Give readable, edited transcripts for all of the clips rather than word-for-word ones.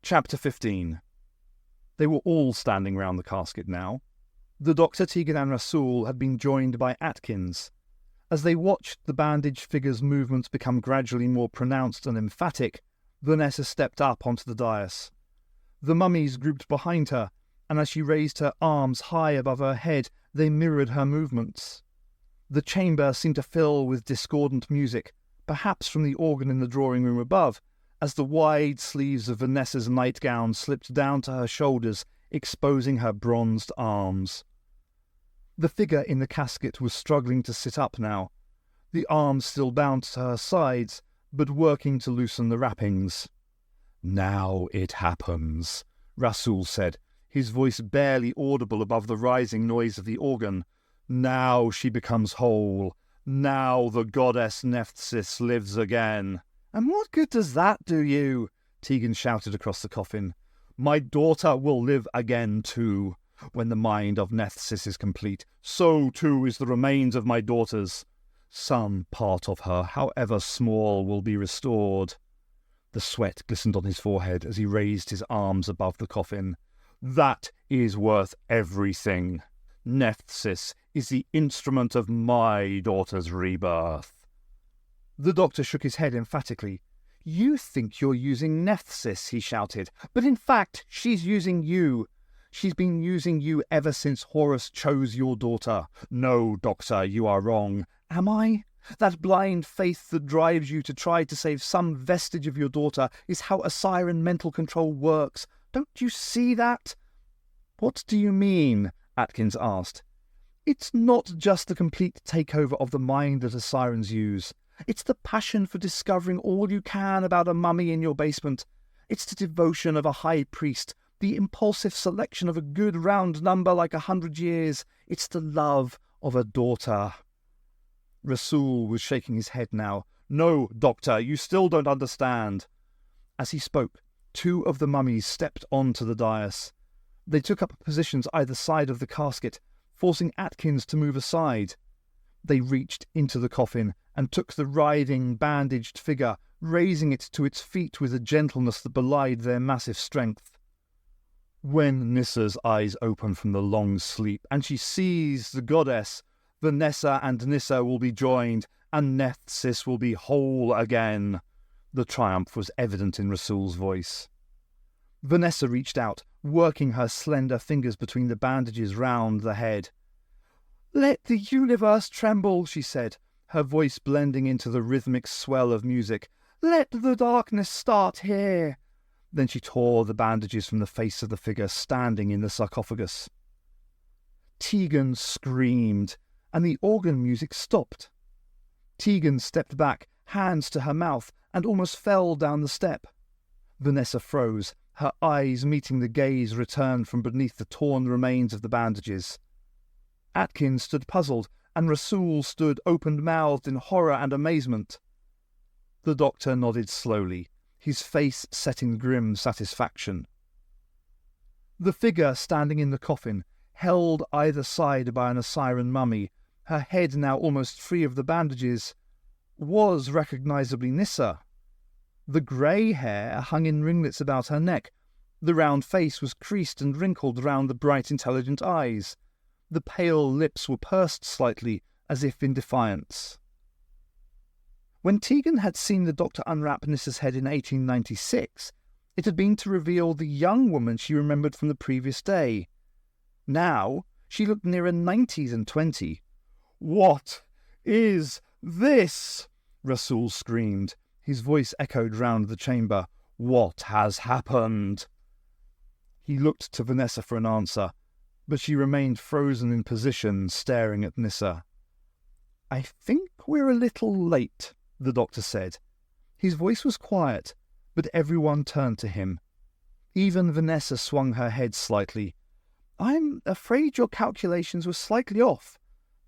Chapter 15. They were all standing round the casket now. The doctor, Tegan and Rasool had been joined by Atkins. As they watched the bandaged figure's movements become gradually more pronounced and emphatic, Vanessa stepped up onto the dais. The mummies grouped behind her, and as she raised her arms high above her head, they mirrored her movements. The chamber seemed to fill with discordant music, perhaps from the organ in the drawing-room above, as the wide sleeves of Vanessa's nightgown slipped down to her shoulders, exposing her bronzed arms. The figure in the casket was struggling to sit up now, the arms still bound to her sides, but working to loosen the wrappings. "Now it happens," Rasool said, his voice barely audible above the rising noise of the organ. "Now she becomes whole. Now the goddess Nephthys lives again." "And what good does that do you?" Tegan shouted across the coffin. "My daughter will live again too. When the mind of Nephthys is complete, so too is the remains of my daughters. Some part of her, however small, will be restored." The sweat glistened on his forehead as he raised his arms above the coffin. "That is worth everything. Nephthys is the instrument of my daughter's rebirth." The doctor shook his head emphatically. "You think you're using Nephthys," he shouted, "but in fact she's using you. She's been using you ever since Horus chose your daughter. No, Doctor, you are wrong." "Am I? That blind faith that drives you to try to save some vestige of your daughter is how Osiran mental control works. Don't you see that?" "What do you mean?" Atkins asked. "It's not just the complete takeover of the mind that Osirans use. It's the passion for discovering all you can about a mummy in your basement. It's the devotion of a high priest, the impulsive selection of a good round number like 100 years. It's the love of a daughter." Rasool was shaking his head now. "No, Doctor, you still don't understand." As he spoke, two of the mummies stepped onto the dais. They took up positions either side of the casket, forcing Atkins to move aside. They reached into the coffin and took the writhing, bandaged figure, raising it to its feet with a gentleness that belied their massive strength. When Nissa's eyes open from the long sleep and she sees the goddess, Vanessa and Nissa will be joined, and Nephthys will be whole again. The triumph was evident in Rasool's voice. Vanessa reached out, working her slender fingers between the bandages round the head. "Let the universe tremble," she said, her voice blending into the rhythmic swell of music. "Let the darkness start here." Then she tore the bandages from the face of the figure standing in the sarcophagus. Tegan screamed, and the organ music stopped. Tegan stepped back, hands to her mouth, and almost fell down the step. Vanessa froze, her eyes meeting the gaze returned from beneath the torn remains of the bandages. Atkins stood puzzled, and Rasool stood open-mouthed in horror and amazement. The doctor nodded slowly, his face setting grim satisfaction. The figure standing in the coffin, held either side by an Osiran mummy, her head now almost free of the bandages, was recognisably Nissa. The grey hair hung in ringlets about her neck. The round face was creased and wrinkled round the bright, intelligent eyes. The pale lips were pursed slightly, as if in defiance. When Tegan had seen the doctor unwrap Nissa's head in 1896, it had been to reveal the young woman she remembered from the previous day. Now she looked nearer 90 than 20. "What is this?" Rasool screamed. His voice echoed round the chamber. "What has happened?" He looked to Vanessa for an answer, but she remained frozen in position, staring at Nissa. "I think we're a little late," the doctor said. His voice was quiet, but everyone turned to him. Even Vanessa swung her head slightly. "I'm afraid your calculations were slightly off.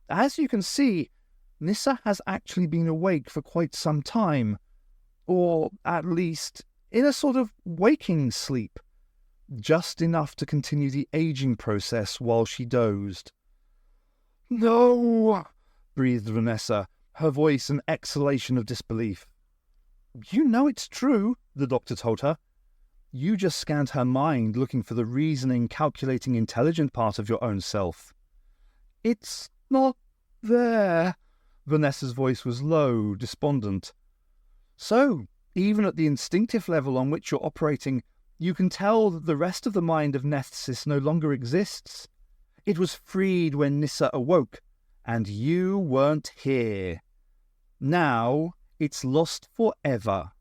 As you can see, Nissa has actually been awake for quite some time, or at least in a sort of waking sleep, just enough to continue the aging process while she dozed." "No!" breathed Vanessa, her voice an exhalation of disbelief. "You know it's true," the doctor told her. You just scanned her mind looking for the reasoning, calculating, intelligent part of your own self. It's not there. Vanessa's voice was low, despondent. So, even at the instinctive level on which you're operating, you can tell that the rest of the mind of Nethesis no longer exists. It was freed when Nissa awoke, and you weren't here. Now, it's lost forever.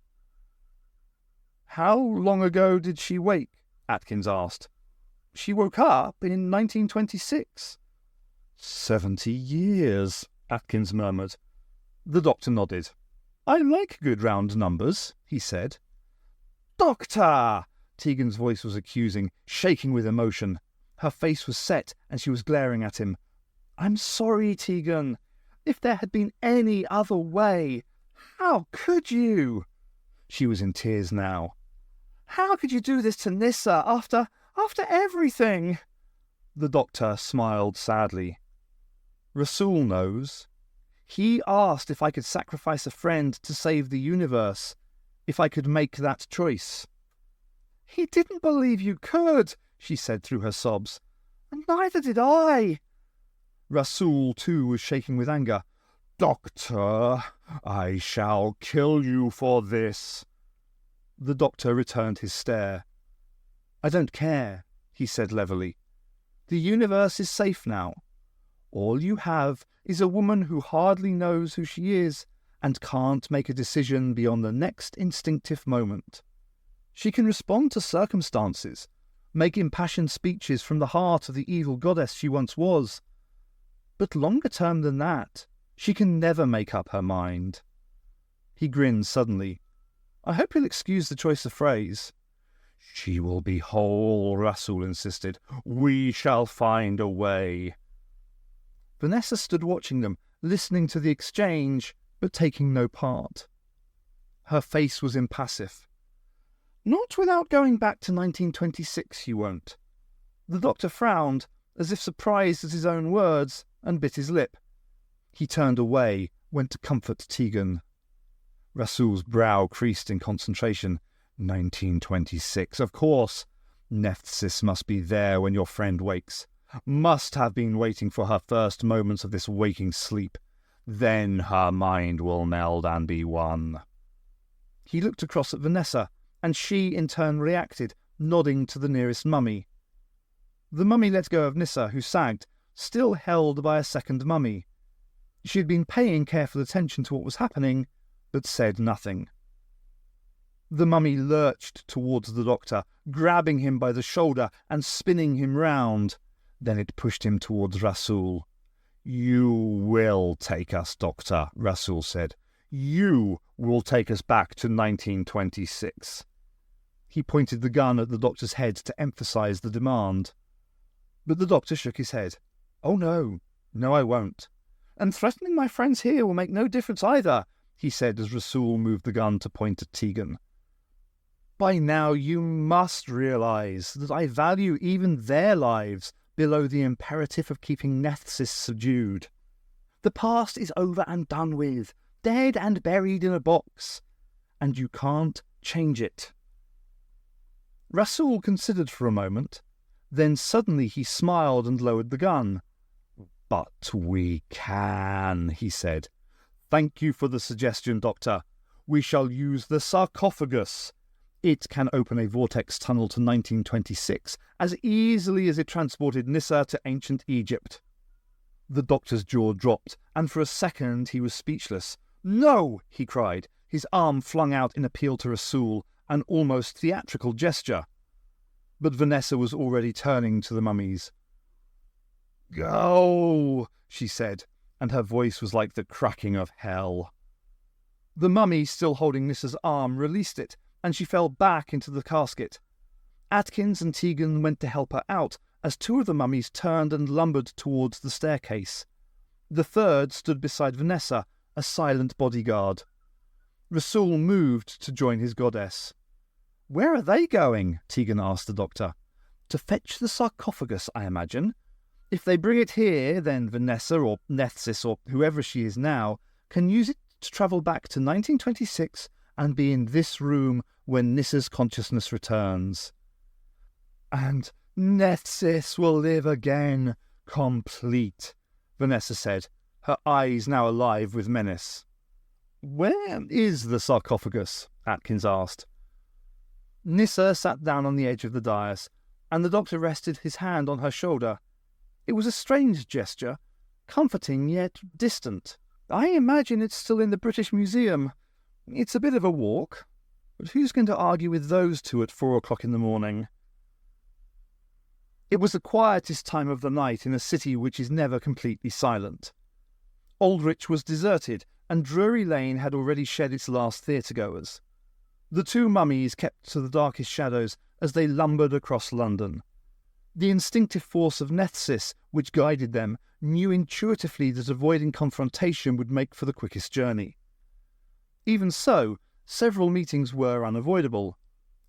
How long ago did she wake? Atkins asked. She woke up in 1926. 70 years, Atkins murmured. The doctor nodded. I like good round numbers, he said. Doctor! Tegan's voice was accusing, shaking with emotion. Her face was set, and she was glaring at him. I'm sorry, Tegan. If there had been any other way. How could you? She was in tears now. How could you do this to Nissa after everything? The doctor smiled sadly. Rasul knows. He asked if I could sacrifice a friend to save the universe, if I could make that choice. He didn't believe you could, she said through her sobs. And neither did I. Rasul, too, was shaking with anger. Doctor, I shall kill you for this. The doctor returned his stare. I don't care, he said levelly. The universe is safe now. All you have is a woman who hardly knows who she is and can't make a decision beyond the next instinctive moment. She can respond to circumstances, make impassioned speeches from the heart of the evil goddess she once was. But longer term than that, she can never make up her mind. He grinned suddenly. I hope you'll excuse the choice of phrase. She will be whole, Rasul insisted. We shall find a way. Vanessa stood watching them, listening to the exchange, but taking no part. Her face was impassive. Not without going back to 1926, you won't. The doctor frowned, as if surprised at his own words, and bit his lip. He turned away, went to comfort Tegan. Rasul's brow creased in concentration. 1926, of course. Nephthys must be there when your friend wakes. Must have been waiting for her first moments of this waking sleep. Then her mind will meld and be one. He looked across at Vanessa, and she in turn reacted, nodding to the nearest mummy. The mummy let go of Nissa, who sagged, still held by a second mummy. She had been paying careful attention to what was happening, but said nothing. The mummy lurched towards the doctor, grabbing him by the shoulder and spinning him round. Then it pushed him towards Rasul. You will take us, Doctor, Rasul said. You will take us back to 1926. He pointed the gun at the doctor's head to emphasize the demand. But the doctor shook his head. Oh, no, I won't. And threatening my friends here will make no difference either, he said as Rasul moved the gun to point at Tegan. By now you must realize that I value even their lives below the imperative of keeping Nephthys subdued. The past is over and done with, dead and buried in a box, and you can't change it. Rasul considered for a moment, then suddenly he smiled and lowered the gun. But we can, he said. Thank you for the suggestion, Doctor. We shall use the sarcophagus. It can open a vortex tunnel to 1926 as easily as it transported Nissa to ancient Egypt. The doctor's jaw dropped, and for a second he was speechless. No, he cried, his arm flung out in appeal to Rasul, an almost theatrical gesture. But Vanessa was already turning to the mummies. Go, she said, and her voice was like the cracking of hell. The mummy, still holding Nissa's arm, released it, and she fell back into the casket. Atkins and Tegan went to help her out, as two of the mummies turned and lumbered towards the staircase. The third stood beside Vanessa, a silent bodyguard. Rasul moved to join his goddess. Where are they going? Tegan asked the doctor. To fetch the sarcophagus, I imagine. If they bring it here, then Vanessa or Nephthys or whoever she is now can use it to travel back to 1926 and be in this room when Nissa's consciousness returns. And Nephthys will live again, complete, Vanessa said, her eyes now alive with menace. Where is the sarcophagus? Atkins asked. Nissa sat down on the edge of the dais, and the doctor rested his hand on her shoulder. It was a strange gesture, comforting yet distant. I imagine it's still in the British Museum. It's a bit of a walk, but who's going to argue with those two at 4 o'clock in the morning? It was the quietest time of the night in a city which is never completely silent. Aldwych was deserted, and Drury Lane had already shed its last theatre-goers. The two mummies kept to the darkest shadows as they lumbered across London. The instinctive force of Nephthys, which guided them, knew intuitively that avoiding confrontation would make for the quickest journey. Even so, several meetings were unavoidable.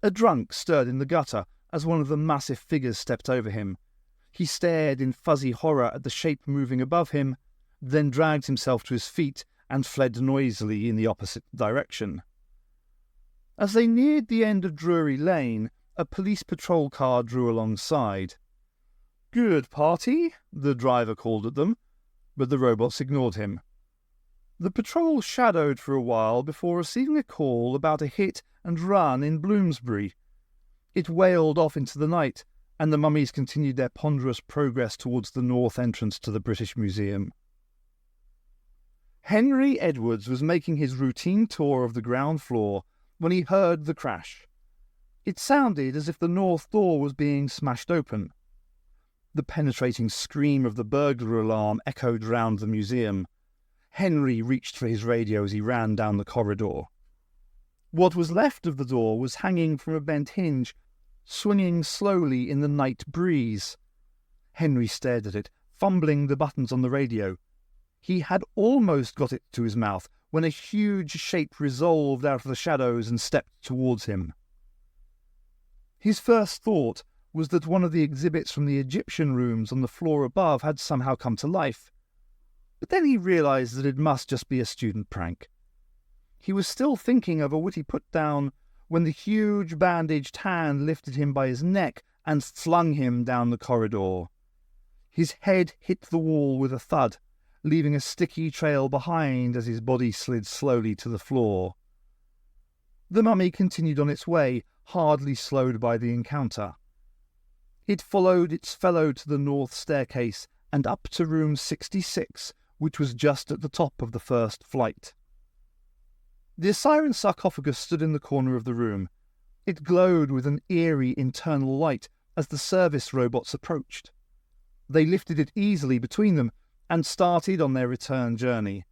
A drunk stirred in the gutter as one of the massive figures stepped over him. He stared in fuzzy horror at the shape moving above him, then dragged himself to his feet and fled noisily in the opposite direction. As they neared the end of Drury Lane, a police patrol car drew alongside. "Good party," the driver called at them, but the robots ignored him. The patrol shadowed for a while before receiving a call about a hit and run in Bloomsbury. It wailed off into the night, and the mummies continued their ponderous progress towards the north entrance to the British Museum. Henry Edwards was making his routine tour of the ground floor when he heard the crash. It sounded as if the north door was being smashed open. The penetrating scream of the burglar alarm echoed round the museum. Henry reached for his radio as he ran down the corridor. What was left of the door was hanging from a bent hinge, swinging slowly in the night breeze. Henry stared at it, fumbling the buttons on the radio. He had almost got it to his mouth when a huge shape resolved out of the shadows and stepped towards him. His first thought was that one of the exhibits from the Egyptian rooms on the floor above had somehow come to life. But then he realized that it must just be a student prank. He was still thinking of a witty put-down when the huge bandaged hand lifted him by his neck and flung him down the corridor. His head hit the wall with a thud, leaving a sticky trail behind as his body slid slowly to the floor. The mummy continued on its way, hardly slowed by the encounter. It followed its fellow to the north staircase and up to room 66, which was just at the top of the first flight. The Osiris sarcophagus stood in the corner of the room. It glowed with an eerie internal light as the service robots approached. They lifted it easily between them and started on their return journey.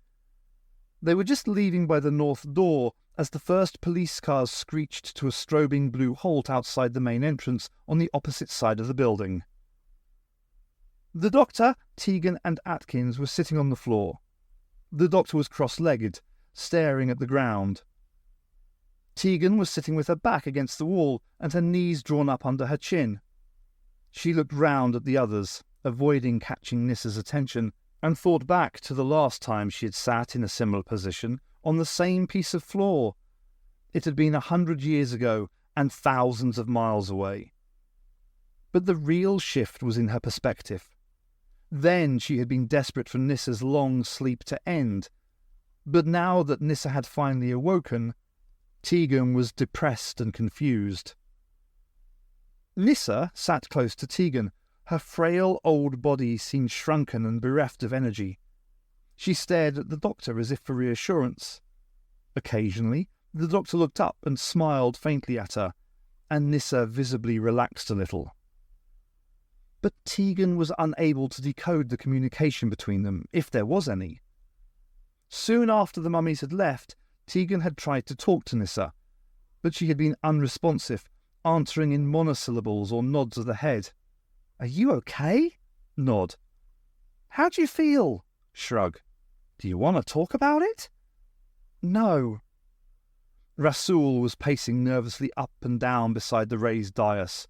They were just leaving by the north door as the first police cars screeched to a strobing blue halt outside the main entrance on the opposite side of the building. The doctor, Tegan and Atkins were sitting on the floor. The doctor was cross-legged, staring at the ground. Tegan was sitting with her back against the wall and her knees drawn up under her chin. She looked round at the others, avoiding catching Nissa's attention, and thought back to the last time she had sat in a similar position on the same piece of floor. It had been 100 years ago and thousands of miles away. But the real shift was in her perspective. Then she had been desperate for Nissa's long sleep to end. But now that Nissa had finally awoken, Tegan was depressed and confused. Nissa sat close to Tegan. Her frail old body seemed shrunken and bereft of energy. She stared at the doctor as if for reassurance. Occasionally, the doctor looked up and smiled faintly at her, and Nissa visibly relaxed a little. But Tegan was unable to decode the communication between them, if there was any. Soon after the mummies had left, Tegan had tried to talk to Nissa, but she had been unresponsive, answering in monosyllables or nods of the head. "Are you okay?" Nod. "How do you feel?" Shrug. "Do you want to talk about it?" "No." Rasool was pacing nervously up and down beside the raised dais.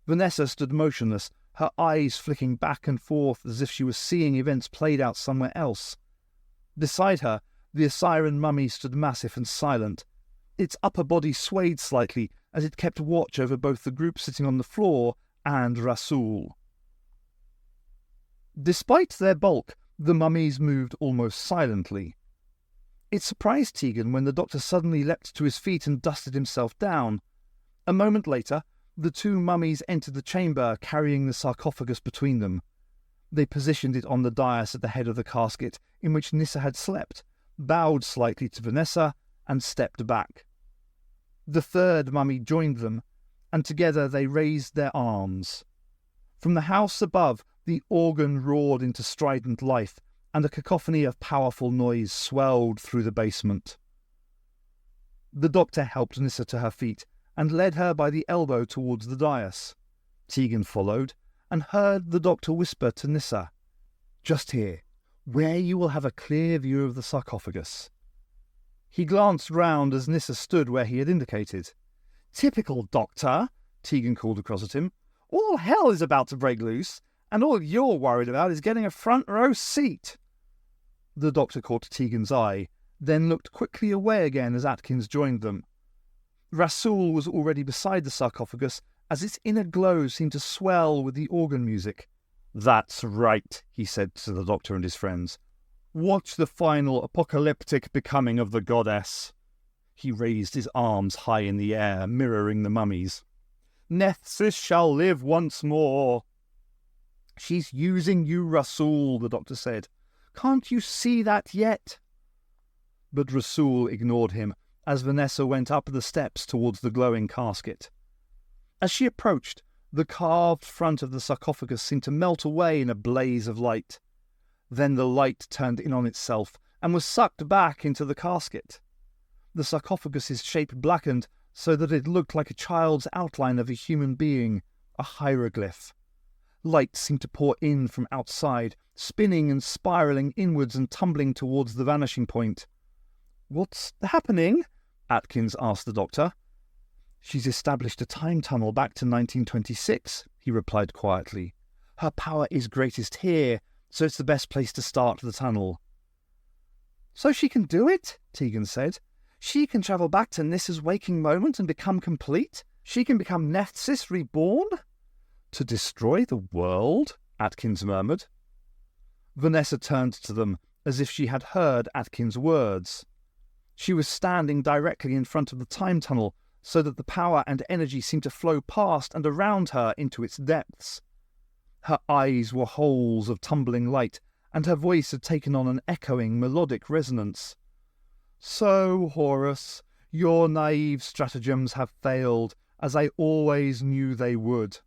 Vanessa stood motionless, her eyes flicking back and forth as if she was seeing events played out somewhere else. Beside her, the Osiris mummy stood massive and silent, Its upper body swayed slightly as it kept watch over both the group sitting on the floor and Rasool. Despite their bulk, the mummies moved almost silently. It surprised Tegan when the doctor suddenly leapt to his feet and dusted himself down. A moment later, the two mummies entered the chamber, carrying the sarcophagus between them. They positioned it on the dais at the head of the casket in which Nyssa had slept, bowed slightly to Vanessa, and stepped back. The third mummy joined them, and together they raised their arms. From the house above, the organ roared into strident life, and a cacophony of powerful noise swelled through the basement. The doctor helped Nyssa to her feet, and led her by the elbow towards the dais. Tegan followed, and heard the doctor whisper to Nyssa, "Just here, where you will have a clear view of the sarcophagus." He glanced round as Nyssa stood where he had indicated. "Typical doctor," Tegan called across at him. "All hell is about to break loose, and all you're worried about is getting a front row seat." The doctor caught Tegan's eye, then looked quickly away again as Atkins joined them. Rasool was already beside the sarcophagus as its inner glow seemed to swell with the organ music. "That's right," he said to the doctor and his friends. "Watch the final apocalyptic becoming of the goddess." He raised his arms high in the air, mirroring the mummies. "Nephthys shall live once more." "She's using you, Rasool," the doctor said. "Can't you see that yet?" But Rasool ignored him as Vanessa went up the steps towards the glowing casket. As she approached, the carved front of the sarcophagus seemed to melt away in a blaze of light. Then the light turned in on itself and was sucked back into the casket. The sarcophagus's shape blackened so that it looked like a child's outline of a human being, a hieroglyph. Light seemed to pour in from outside, spinning and spiralling inwards and tumbling towards the vanishing point. "What's happening?" Atkins asked the doctor. "She's established a time tunnel back to 1926, he replied quietly. "Her power is greatest here, so it's the best place to start the tunnel." "So she can do it?" Tegan said. "She can travel back to Nyssa's waking moment and become complete? She can become Nephthys reborn?" "To destroy the world?" Atkins murmured. Vanessa turned to them as if she had heard Atkins' words. She was standing directly in front of the time tunnel, so that the power and energy seemed to flow past and around her into its depths. Her eyes were holes of tumbling light, and her voice had taken on an echoing, melodic resonance. "So, Horus, your naive stratagems have failed, as I always knew they would.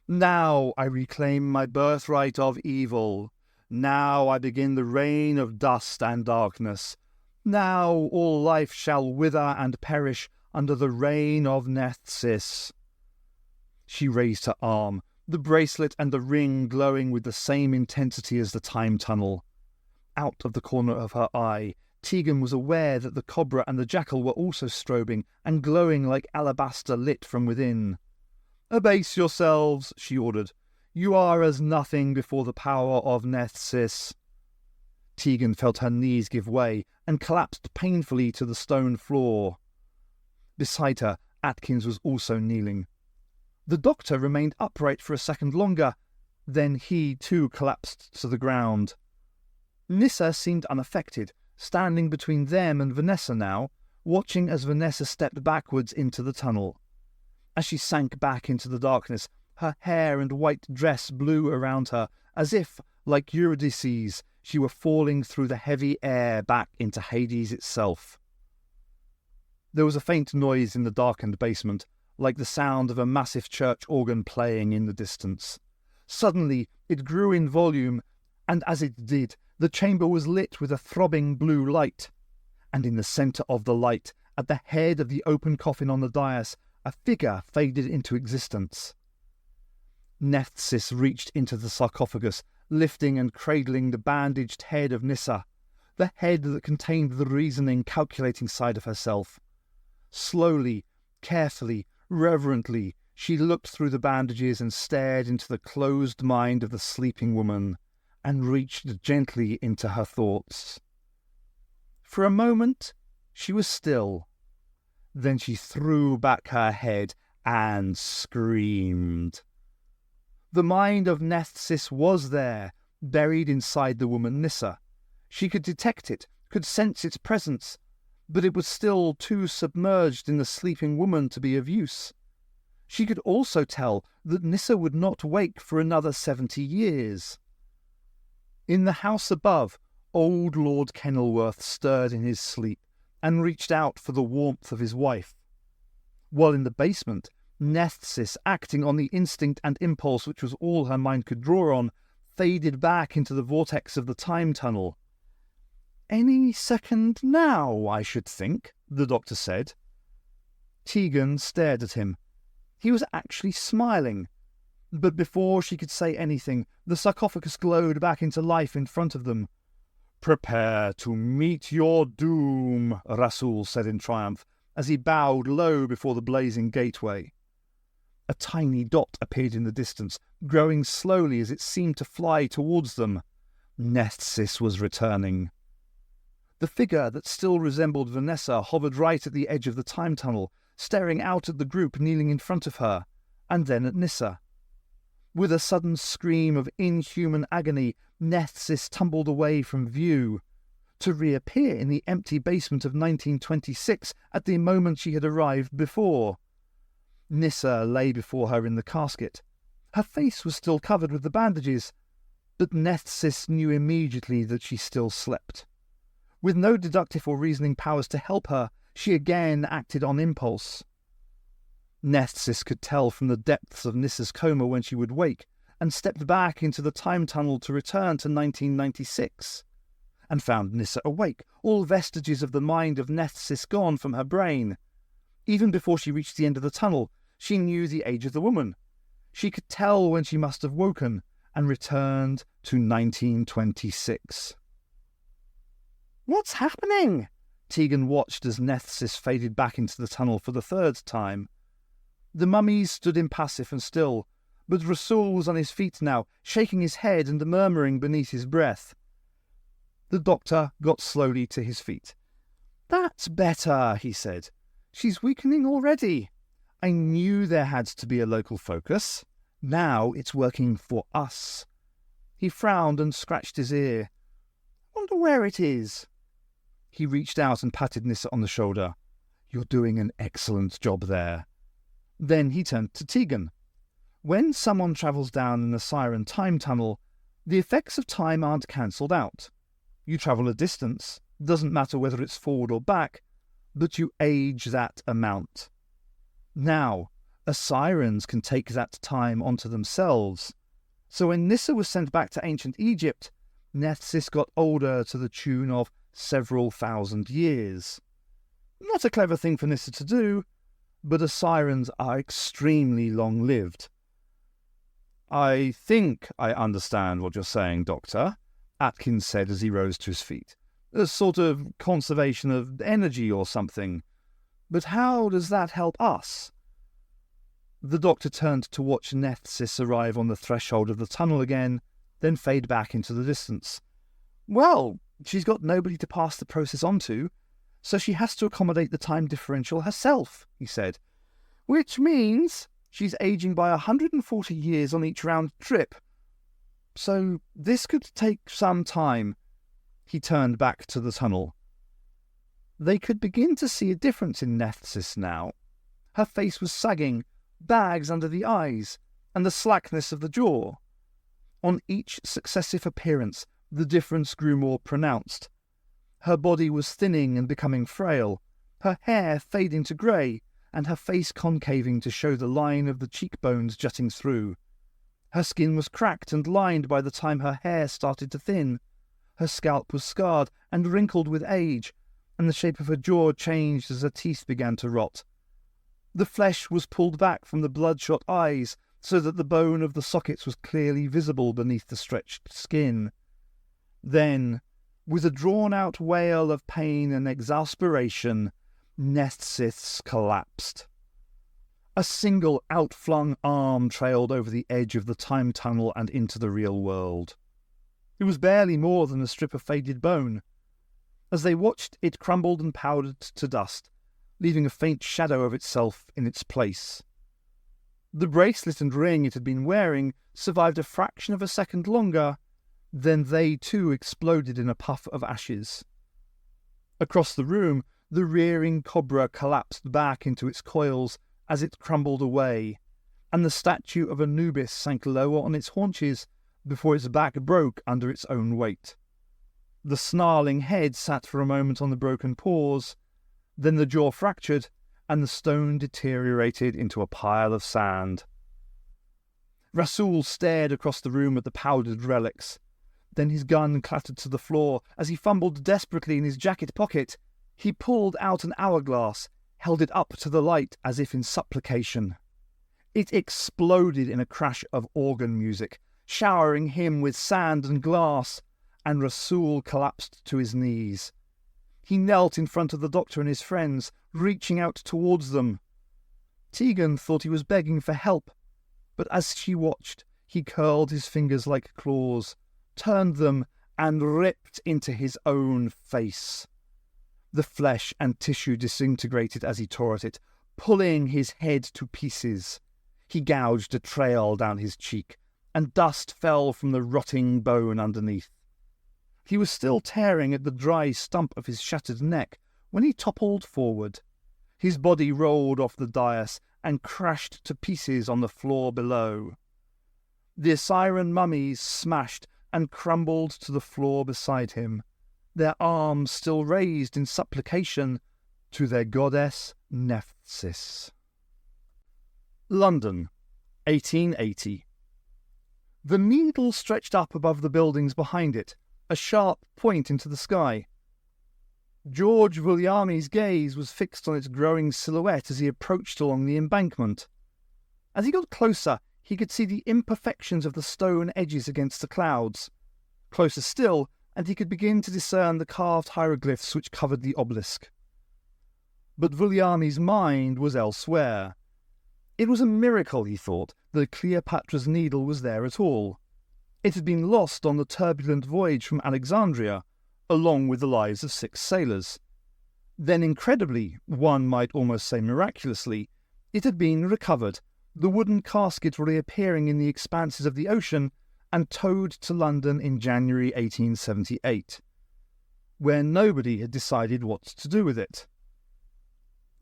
Now I reclaim my birthright of evil. Now I begin the reign of dust and darkness. Now all life shall wither and perish under the reign of Nephthys." She raised her arm, the bracelet and the ring glowing with the same intensity as the time tunnel. Out of the corner of her eye, Tegan was aware that the cobra and the jackal were also strobing and glowing like alabaster lit from within. "Abase yourselves," she ordered. "You are as nothing before the power of Nephthys." Tegan felt her knees give way and collapsed painfully to the stone floor. Beside her, Atkins was also kneeling. The doctor remained upright for a second longer, then he too collapsed to the ground. Nyssa seemed unaffected, standing between them and Vanessa now, watching as Vanessa stepped backwards into the tunnel. As she sank back into the darkness, her hair and white dress blew around her, as if, like Eurydice, she were falling through the heavy air back into Hades itself. There was a faint noise in the darkened basement, like the sound of a massive church organ playing in the distance. Suddenly it grew in volume, and as it did, the chamber was lit with a throbbing blue light. And in the centre of the light, at the head of the open coffin on the dais, a figure faded into existence. Nephthys reached into the sarcophagus, lifting and cradling the bandaged head of Nyssa, the head that contained the reasoning, calculating side of herself. Slowly, carefully, reverently, she looked through the bandages and stared into the closed mind of the sleeping woman, and reached gently into her thoughts. For a moment, she was still. Then she threw back her head and screamed. The mind of Nephthys was there, buried inside the woman Nyssa. She could detect it, could sense its presence, but it was still too submerged in the sleeping woman to be of use. She could also tell that Nyssa would not wake for another 70 years. In the house above, old Lord Kenilworth stirred in his sleep and reached out for the warmth of his wife. While in the basement, Nephthys, acting on the instinct and impulse which was all her mind could draw on, faded back into the vortex of the time tunnel. "Any second now, I should think," the doctor said. Tegan stared at him. He was actually smiling. But before she could say anything, the sarcophagus glowed back into life in front of them. "Prepare to meet your doom," Rasul said in triumph, as he bowed low before the blazing gateway. A tiny dot appeared in the distance, growing slowly as it seemed to fly towards them. Nephthys was returning. The figure that still resembled Vanessa hovered right at the edge of the time tunnel, staring out at the group kneeling in front of her, and then at Nyssa. With a sudden scream of inhuman agony, Nephthys tumbled away from view, to reappear in the empty basement of 1926 at the moment she had arrived before. Nyssa lay before her in the casket. Her face was still covered with the bandages, but Nephthys knew immediately that she still slept. With no deductive or reasoning powers to help her, she again acted on impulse. Nephthys could tell from the depths of Nyssa's coma when she would wake, and stepped back into the time tunnel to return to 1996, and found Nyssa awake, all vestiges of the mind of Nephthys gone from her brain. Even before she reached the end of the tunnel, she knew the age of the woman. She could tell when she must have woken, and returned to 1926. "What's happening?" Tegan watched as Nephthys faded back into the tunnel for the third time. The mummies stood impassive and still, but Rasul was on his feet now, shaking his head and murmuring beneath his breath. The doctor got slowly to his feet. "That's better," he said. "She's weakening already. I knew there had to be a local focus. Now it's working for us." He frowned and scratched his ear. "Wonder where it is." He reached out and patted Nyssa on the shoulder. "You're doing an excellent job there." Then he turned to Tegan. "When someone travels down in the Siren time tunnel, the effects of time aren't cancelled out. You travel a distance, doesn't matter whether it's forward or back, but you age that amount. Now, Asirans can take that time onto themselves. So when Nyssa was sent back to ancient Egypt, Nephthys got older to the tune of several thousand years. Not a clever thing for Nyssa to do, but Asirans are extremely long-lived." "I think I understand what you're saying, Doctor," Atkins said as he rose to his feet. "A sort of conservation of energy or something. But how does that help us?" The doctor turned to watch Nephthys arrive on the threshold of the tunnel again, then fade back into the distance. "Well, she's got nobody to pass the process on to, so she has to accommodate the time differential herself," he said. "Which means she's aging by 140 years on each round trip. So this could take some time." He turned back to the tunnel. They could begin to see a difference in Nephthys now. Her face was sagging, bags under the eyes, and the slackness of the jaw. On each successive appearance, the difference grew more pronounced. Her body was thinning and becoming frail, her hair fading to grey, and her face concaving to show the line of the cheekbones jutting through. Her skin was cracked and lined by the time her hair started to thin. Her scalp was scarred and wrinkled with age, and the shape of her jaw changed as her teeth began to rot. The flesh was pulled back from the bloodshot eyes so that the bone of the sockets was clearly visible beneath the stretched skin. Then, with a drawn-out wail of pain and exasperation, Nephthys collapsed. A single outflung arm trailed over the edge of the time tunnel and into the real world. It was barely more than a strip of faded bone. As they watched, it crumbled and powdered to dust. leaving a faint shadow of itself in its place. The bracelet and ring it had been wearing survived a fraction of a second longer, then they too exploded in a puff of ashes. Across the room, the rearing cobra collapsed back into its coils as it crumbled away, and the statue of Anubis sank lower on its haunches before its back broke under its own weight. The snarling head sat for a moment on the broken paws, then the jaw fractured, and the stone deteriorated into a pile of sand. Rasul stared across the room at the powdered relics. Then his gun clattered to the floor. As he fumbled desperately in his jacket pocket, he pulled out an hourglass, held it up to the light as if in supplication. It exploded in a crash of organ music, showering him with sand and glass, and Rasul collapsed to his knees. He knelt in front of the doctor and his friends, reaching out towards them. Tegan thought he was begging for help, but as she watched, he curled his fingers like claws, turned them, and ripped into his own face. The flesh and tissue disintegrated as he tore at it, pulling his head to pieces. He gouged a trail down his cheek, and dust fell from the rotting bone underneath. He was still tearing at the dry stump of his shattered neck when he toppled forward. His body rolled off the dais and crashed to pieces on the floor below. The Assyrian mummies smashed and crumbled to the floor beside him, their arms still raised in supplication to their goddess Nephthys. London, 1880. The needle stretched up above the buildings behind it, a sharp point into the sky. George Vulliami's gaze was fixed on its growing silhouette as he approached along the embankment. As he got closer, he could see the imperfections of the stone edges against the clouds. Closer still, and he could begin to discern the carved hieroglyphs which covered the obelisk. But Vulliami's mind was elsewhere. It was a miracle, he thought, that Cleopatra's Needle was there at all. It had been lost on the turbulent voyage from Alexandria, along with the lives of 6 sailors. Then incredibly, one might almost say miraculously, it had been recovered, the wooden casket reappearing in the expanses of the ocean, and towed to London in January 1878, where nobody had decided what to do with it.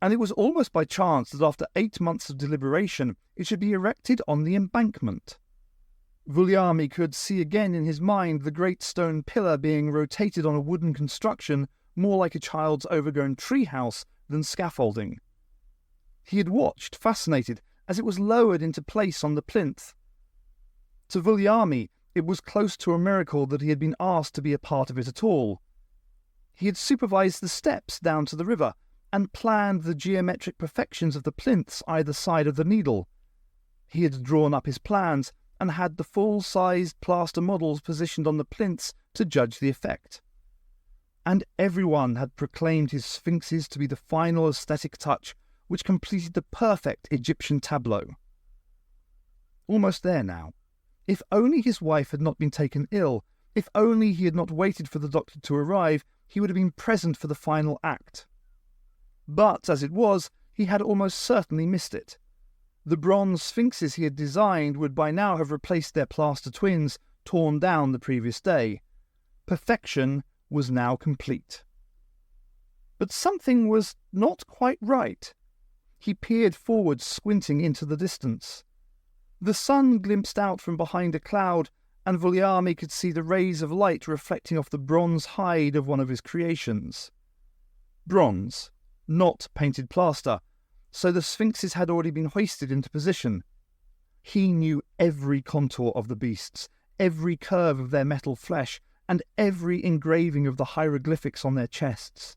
And it was almost by chance that after 8 months of deliberation it should be erected on the embankment. Vulliami could see again in his mind the great stone pillar being rotated on a wooden construction more like a child's overgrown treehouse than scaffolding. He had watched, fascinated, as it was lowered into place on the plinth. To Vulliami, it was close to a miracle that he had been asked to be a part of it at all. He had supervised the steps down to the river, and planned the geometric perfections of the plinths either side of the Needle. He had drawn up his plans, and had the full-sized plaster models positioned on the plinths to judge the effect. And everyone had proclaimed his sphinxes to be the final aesthetic touch which completed the perfect Egyptian tableau. Almost there now. If only his wife had not been taken ill, if only he had not waited for the doctor to arrive, he would have been present for the final act. But, as it was, he had almost certainly missed it. The bronze sphinxes he had designed would by now have replaced their plaster twins, torn down the previous day. Perfection was now complete. But something was not quite right. He peered forward, squinting into the distance. The sun glimpsed out from behind a cloud, and Vulliami could see the rays of light reflecting off the bronze hide of one of his creations. Bronze, not painted plaster, so the sphinxes had already been hoisted into position. He knew every contour of the beasts, every curve of their metal flesh, and every engraving of the hieroglyphics on their chests.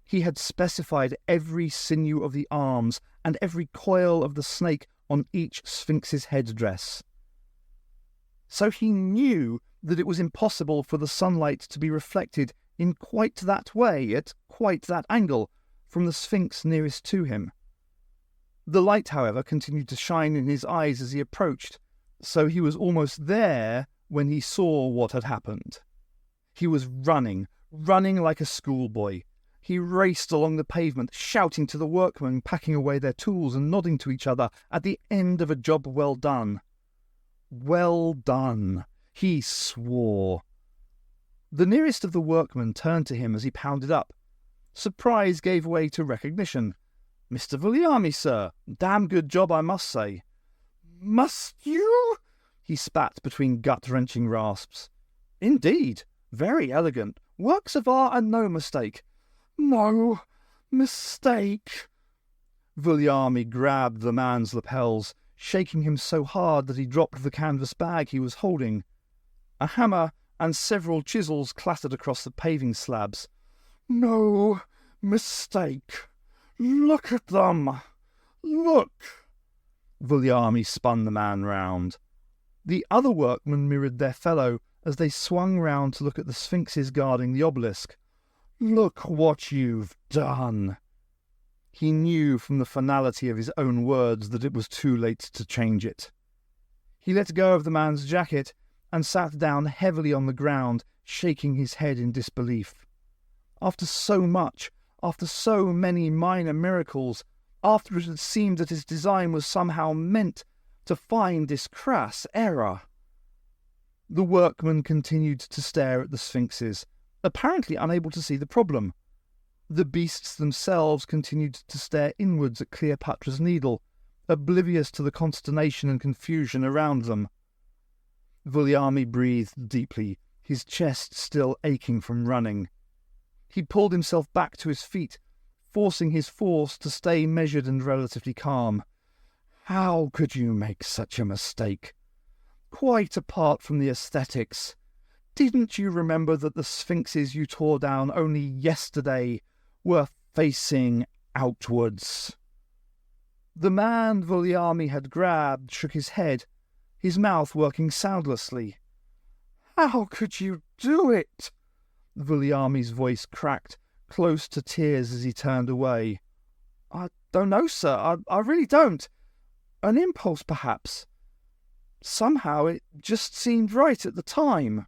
He had specified every sinew of the arms and every coil of the snake on each sphinx's headdress. So he knew that it was impossible for the sunlight to be reflected in quite that way, at quite that angle, from the sphinx nearest to him. The light, however, continued to shine in his eyes as he approached, so he was almost there when he saw what had happened. He was running like a schoolboy. He raced along the pavement, shouting to the workmen packing away their tools and nodding to each other at the end of a job well done. Well done, he swore. The nearest of the workmen turned to him as he pounded up. Surprise gave way to recognition. "Mr. Viliami, sir. Damn good job, I must say." "Must you?" he spat between gut-wrenching rasps. "Indeed. Very elegant. Works of art and no mistake." "No mistake." Viliami grabbed the man's lapels, shaking him so hard that he dropped the canvas bag he was holding. A hammer and several chisels clattered across the paving slabs. "No mistake. Look at them. Look." Viliami spun the man round. The other workmen mirrored their fellow as they swung round to look at the sphinxes guarding the obelisk. "Look what you've done." He knew from the finality of his own words that it was too late to change it. He let go of the man's jacket and sat down heavily on the ground, shaking his head in disbelief. After so much, after so many minor miracles, after it had seemed that his design was somehow meant to find this crass error. The workman continued to stare at the sphinxes, apparently unable to see the problem. The beasts themselves continued to stare inwards at Cleopatra's Needle, oblivious to the consternation and confusion around them. Viliami breathed deeply, his chest still aching from running. He pulled himself back to his feet, forcing his force to stay measured and relatively calm. "How could you make such a mistake? Quite apart from the aesthetics, didn't you remember that the sphinxes you tore down only yesterday were facing outwards?" The man Viliami had grabbed shook his head, his mouth working soundlessly. "How could you do it?" Viliami's voice cracked, close to tears as he turned away. "I don't know, sir. I really don't. An impulse, perhaps. Somehow it just seemed right at the time."